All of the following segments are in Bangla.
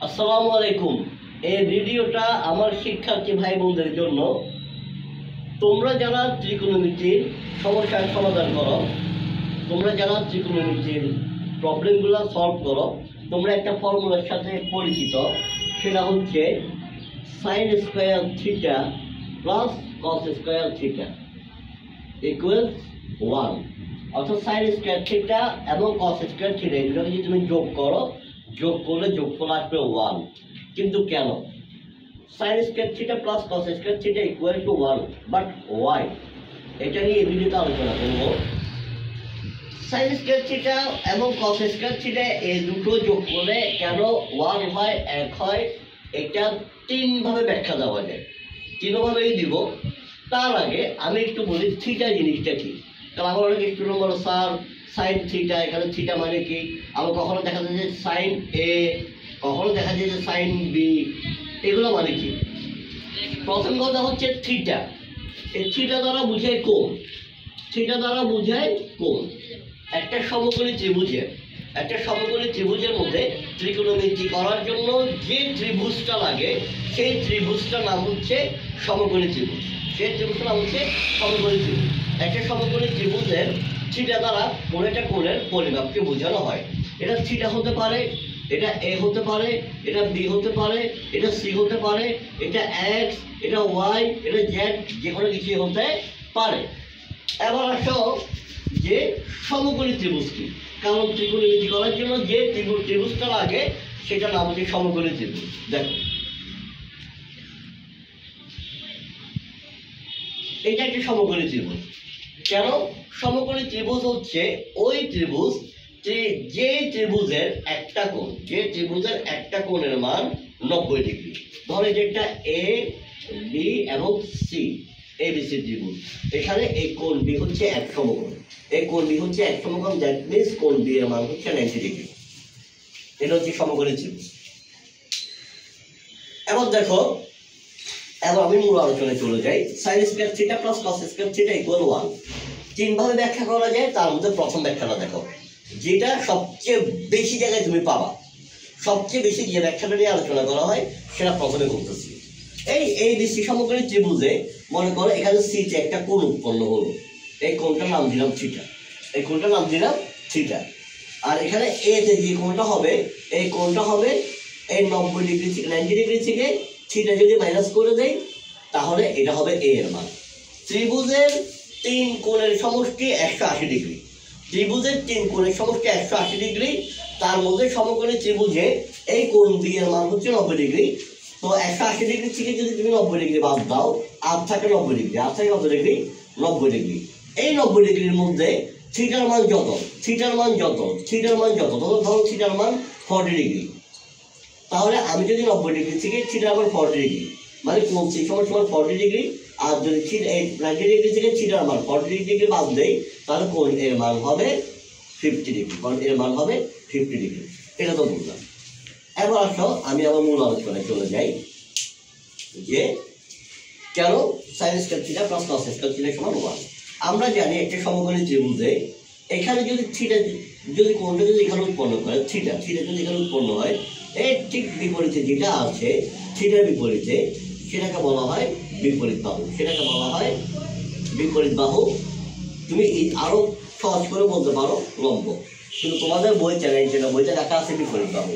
আসসালামু আলাইকুম। এই ভিডিওটা আমার শিক্ষার্থী ভাই বোনদের জন্য। তোমরা যারা ত্রিকোণমিতির সমস্যার সমাধান করো, তোমরা যারা ত্রিকোণমিতির প্রবলেমগুলো সলভ করো, তোমরা একটা ফর্মুলার সাথে পরিচিত। সেটা হচ্ছে sign square theta plus cos square theta equal 1। অর্থাৎ সাইন স্কোয়ার থিটা এবং কস স্কোয়ার থিটা এগুলোকে যদি তুমি যোগ করো, যোগ করলে যোগফল আসবে 1। কিন্তু কেন sine square theta plus cos square theta equal to 1, but why? এটা নিয়ে এই ভিডিওতে আলোচনা করবো। সাইন স্কোয়ার থিটা এবং কস স্কোয়ার থিটা এই দুটো যোগ করলে কেন 1 হয়, 1 হয়, এটা 3 ভাবে ব্যাখ্যা দেওয়া যায়। 3 ভাবেই দিব। তার আগে আমি একটু বলি থিটা জিনিসটা কি। কারণ আমার অনেক স্টুডেন্ট বলো স্যার সাইন থিটা, এখানে থিটা মানে কি? আবার কখনো দেখা যায় যে সাইন এ, কখনো দেখা যায় যে সাইন বি, এগুলো মানে কি? প্রথম কথা হচ্ছে থিটা। এই থিটা দ্বারা বুঝায় কোণ। থিটা দ্বারা বুঝায় কোণ। একটা সমকোণী ত্রিভুজের মধ্যে ত্রিকোণমিতি করার জন্য যে ত্রিভুজটা লাগে সেই ত্রিভুজটার নাম হচ্ছে সমকোণী ত্রিভুজ। সেই ত্রিভুজটার নাম হচ্ছে সমকোণী ত্রিভুজ। একটা সমকোণী ত্রিভুজের থিটা দ্বারা কোণের পরিমাপকে বোঝানো হয়। এটা থিটা হতে পারে, এটা এ হতে পারে, এটা বি হতে পারে, এটা সি হতে পারে, এটা এক্স, এটা ওয়াই, এটা জেড, যে কোনো কিছু হতে পারে। এবার আসো যে সমকোণী ত্রিভুজ কি। কারণ ত্রিকোণমিতি করার জন্য যে ত্রিভুজটা লাগে সেটা নাম হচ্ছে সমকোণী ত্রিভুজ। দেখো এটা একটি সমকোণী ত্রিভুজ। কেন সমকোণী ত্রিভুজ? হচ্ছে ওই ত্রিভুজ যে ত্রিভুজের একটা কোণের মান 90 ডিগ্রি। ধরো যেটা এ বি এবং সি, এবিসি ত্রিভুজ। এখানে এই কোণ বি হচ্ছে এক সমকোণ, এই কোণ বি হচ্ছে এক সমকোণ, দ্যাট মিন্স কোণ বি এর মান হচ্ছে 90 ডিগ্রি। এটা হচ্ছে সমকোণী ত্রিভুজ। এবার দেখো, এবার আমি মূল আলোচনায় চলে যাই। Sign square theta plus cos square theta equal 1 3 ভাবে ব্যাখ্যা করা যায়। তার মধ্যে প্রথম ব্যাখ্যাটা দেখো, যেটা সবচেয়ে বেশি জায়গায় তুমি পাবা। সবচেয়ে বেশি যে ব্যাখ্যাটা নিয়ে আলোচনা করা হয় সেটা প্রথমে বলতেছি। এই বিসি সমকোণী ত্রিভুজে মনে করো এখানে সি তে একটা কোণ উৎপন্ন হলো, এই কোণটার নাম দিলাম থিটা, এই কোণটার নাম দিলাম থিটা। আর এখানে এ তে যে কোণটা হবে, এই কোণটা হবে এই 90 ডিগ্রি থেকে 90 ডিগ্রি থেকে থিটা যদি মাইনাস করে দেই তাহলে এটা হবে এ এর মান। ত্রিভুজের 3 কোণের সমষ্টি 180 ডিগ্রি। ত্রিভুজের 3 কোণের সমষ্টি 180 ডিগ্রি। তার মধ্যে সমকোণী ত্রিভুজে এই কোণ বি এর মান হচ্ছে 90 ডিগ্রি। তো 180 ডিগ্রি থেকে যদি তুমি 90 ডিগ্রি বাদ দাও, আর থাকে 90 ডিগ্রি, আর থাকে কত ডিগ্রি? 90 ডিগ্রি। এই 90 ডিগ্রির মধ্যে থিটার মান যত ধরো থিটার মান 40 ডিগ্রি। তাহলে আমি যদি 90 ডিগ্রি থেকে থিটার মান 40 ডিগ্রি, মানে কোণ সি সমান 40 ডিগ্রি, আর যদি 90 ডিগ্রি থেকে থিটার মান 40 ডিগ্রি বাদ দেই তাহলে কোণ এর মান হবে 50 ডিগ্রি। কোণ এর মান হবে 50 ডিগ্রি। এটা তো বুঝলাম। এবার আসো আমি আমার মূল আলোচনায় চলে যাই যে কেন sign square theta plus cos square theta সমান 1। আমরা জানি একটা সমকোণী ত্রিভুজে এখানে যদি থিটা যদি কোণটা যদি এখানে উৎপন্ন করে, থিটা যদি এখানে উৎপন্ন হয়, এর ঠিক বিপরীতে যেটা আছে থিটার বিপরীতে, সেটাকে বলা হয় বিপরীত বাহু। বিপরীত বাহু তুমি আরো সহজ করে বলতে পারো লম্ব। কিন্তু তোমাদের বই চ্যালেঞ্জ যেটা বইতে লেখা আছে বিপরীত বাহু।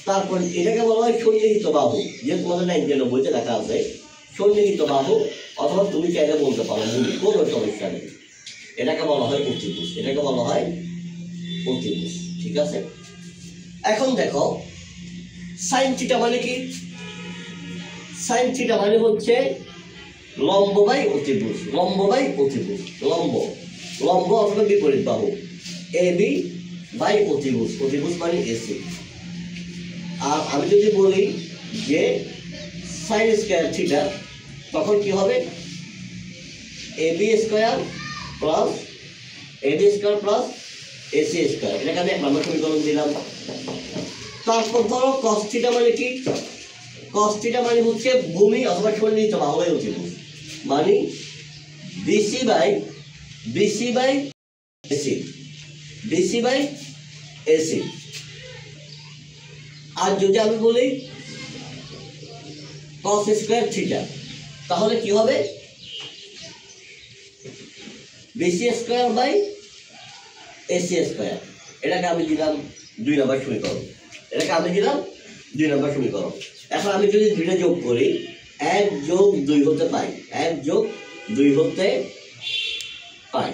তারপর এটাকে বলা হয় সন্নিহিত বাহু, যে তোমাদের 90 বইতে লেখা আছে সন্নিহিত বাহু, অথবা তুমি চাইলে বলতে পারো কোনো সমস্যা নেই। এটাকে বলা হয় অতিভুজ। ঠিক আছে। এখন দেখো সাইন থিটা মানে কি? সাইন থিটা মানে হচ্ছে লম্ব বাই অতিভুজ। লম্ব অথবা বিপরীত বাহু এ বি বাই অতিভুজ মানে এসি। আর আমি যদি বলি যে সাইন স্কয়ার থিটা, তখন কি হবে? A B square plus AC square. এটাকে আমি 1 নম্বর সমীকরণ দিলাম। তারপর ধরো কস থিটা মানে কি? কস থিটা মানে হচ্ছে ভূমি অথবা সন্নিহিত বাহু বাই অতিভুজ, মানে বিসি বাই এসি। আর যদি আমি বলি cos স্কয়ার থিটা, তাহলে কি হবে? BC square by AC square. এটাকে আমি দিলাম 2 নম্বর সমীকরণ। এখন আমি যদি দুইটা যোগ করি, 1 যোগ 2 হতে পাই, 1 যোগ 2 হতে পাই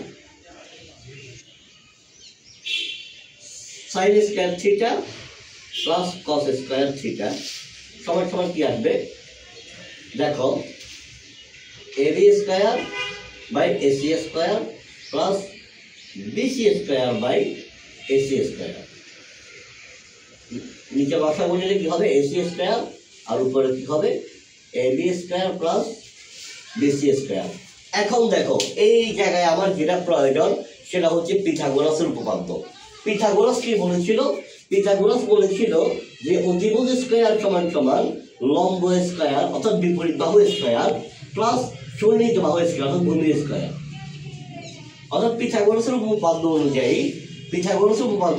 sin square theta plus cos square theta সমান সমান কি আসবে? দেখো, AB square by AC square plus BC square by AC square. নিচে বসা বললে কি হবে? AC স্কয়ার, আর উপরে কি হবে? AB square plus BC square. এখন দেখো, এই জায়গায় আমার যেটা প্রয়োজন সেটা হচ্ছে পিথাগোরাসের উপপাদ্য। পিথাগোরাস কি বলেছিল? পিথাগোরাস বলেছিল যে অতিভুজ স্কয়ার সমান সমান লম্ব স্কয়ার অর্থাৎ বিপরীত বাহু স্কয়ার প্লাস সন্নিহিত বাহু স্কয়ার অর্থাৎ ভূমি স্কয়ার। অর্থাৎ পিথাগোরাসের উপপাদ্য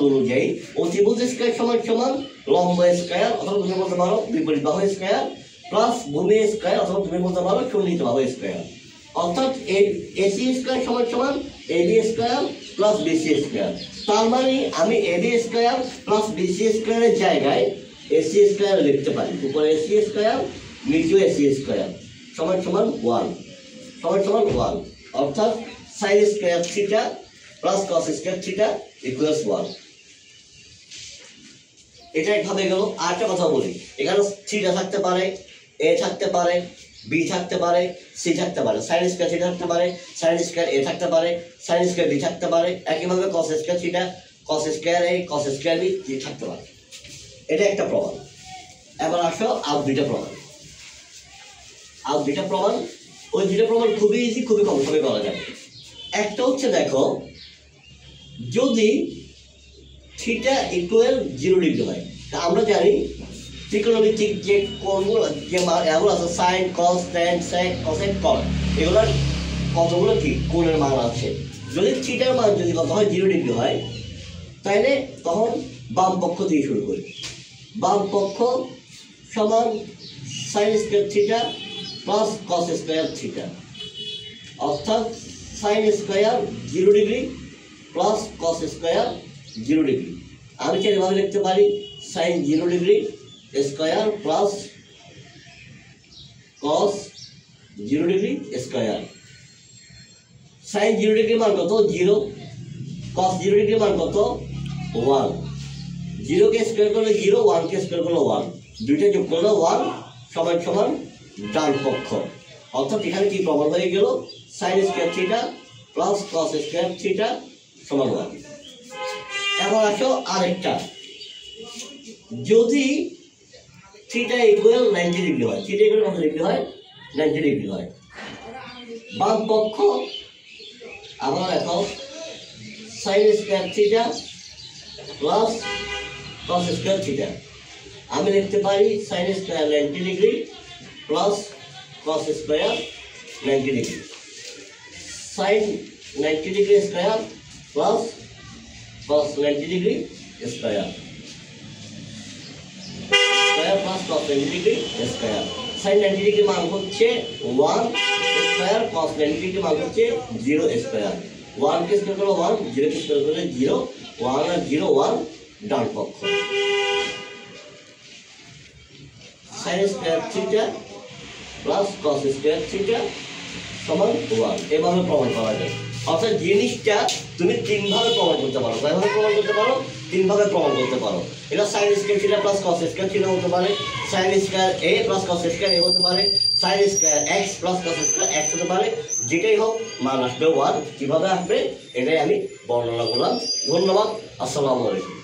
অনুযায়ী অতিভুজ স্কয়ার সমান সমান লম্ব স্কয়ার অথবা তুমি বলতে পারো বিপরীত বাহু স্কয়ার প্লাস ভূমি স্কয়ার অথবা তুমি বলতে পারো সন্নিহিত বাহু স্কয়ার। অর্থাৎ AC স্কয়ার সমান সমান AB square plus BC square. তার মানে আমি AB স্কয়ার প্লাস BC স্কয়ারের জায়গায় AC স্কয়ার লিখতে পারি। উপরে AC স্কয়ার, নিচে AC স্কয়ার সমান সমান 1 অর্থাৎ sin square theta plus cos square theta equals 1। এটা একভাবে গেল। আরেকটা কথা বলি, এখানে থিটা থাকতে পারে, A থাকতে পারে, B থাকতে পারে, C থাকতে পারে, sin স্কয়ার থিটা থাকতে পারে, sin স্কয়ার A থাকতে পারে, sin স্কয়ার B থাকতে পারে, একইভাবে cos square theta, cos square A, cos square B থাকতে পারে। এটা একটা প্রমাণ। এবার আসো আর দুইটা প্রমাণ। ওই দুইটা প্রমাণ খুবই ইজি, খুবই কম সময়ে করা যাবে। একটা হচ্ছে, দেখো, যদি থিটা ইকুয়াল 0 ডিগ্রি হয়, আমরা জানি ত্রিকোণমিতিক যে কোণগুলো যে এগুলো আছে সাইন, কস, ট্যান, সেক, কোসেক, কট, এগুলোর কতগুলো কি কোণের মান আছে। যদি থিটার মান যদি কত হয় 0 ডিগ্রি হয়, তাহলে তখন বাম পক্ষ দিয়ে শুরু করি। বাম পক্ষ সমান sine square theta plus cos square theta, অর্থাৎ sine square 0 degree plus cos square 0 degree. আমি এভাবে লিখতে পারি sine 0 degree square plus cos 0 degree square. Sine 0 degree মান কত? 0। কস 0 ডিগ্রি মান কত? 1। 0 কে স্কয়ার করলে 0, 1 কে স্কয়ার করলে 1, দুইটা যোগ করলে 1 সমান সমান ডান পক্ষ। অর্থাৎ এখানে কি প্রমাণ হয়ে গেল? Sine square theta plus cos square theta সমান 1। এবার আসো আরেকটা, যদি থিটা ইকুয়াল 90 ডিগ্রি হয়, থিটা ইকুয়াল কত ডিগ্রি হয়? 90 ডিগ্রি হয়। বাম পক্ষ আবার দেখো sine square theta plus cos square theta. আমি লিখতে পারি sine square 90 degree plus cos square 90 degree. Sine 90 degree square plus cos 90 degree square plus cos 90 degree square. sin 90 degree মান হচ্ছে 1 স্কয়ার, cos 90 ডিগ্রি মান হচ্ছে 0 স্কয়ার। 1 কে স্কয়ার করলে 1, 0 কে স্কয়ার করলে 0, 1 আর 0 1 ডান পক্ষ। sin square theta plus cos square theta সমান 1। এভাবে প্রমাণ করা যায়। অর্থাৎ জিনিসটা তুমি 3 ভাবে প্রমাণ করতে পারো। কয়ভাবে প্রমাণ করতে পারো? 3 ভাবে প্রমাণ করতে পারো। এটা sin square theta plus cos square theta হতে পারে, sin square a plus cos square a হতে পারে, sin square x plus cos square x হতে পারে। যেটাই হোক মান আসবে 1। কিভাবে আসবে এটাই আমি বর্ণনা করলাম। ধন্যবাদ। আসসালামু আলাইকুম।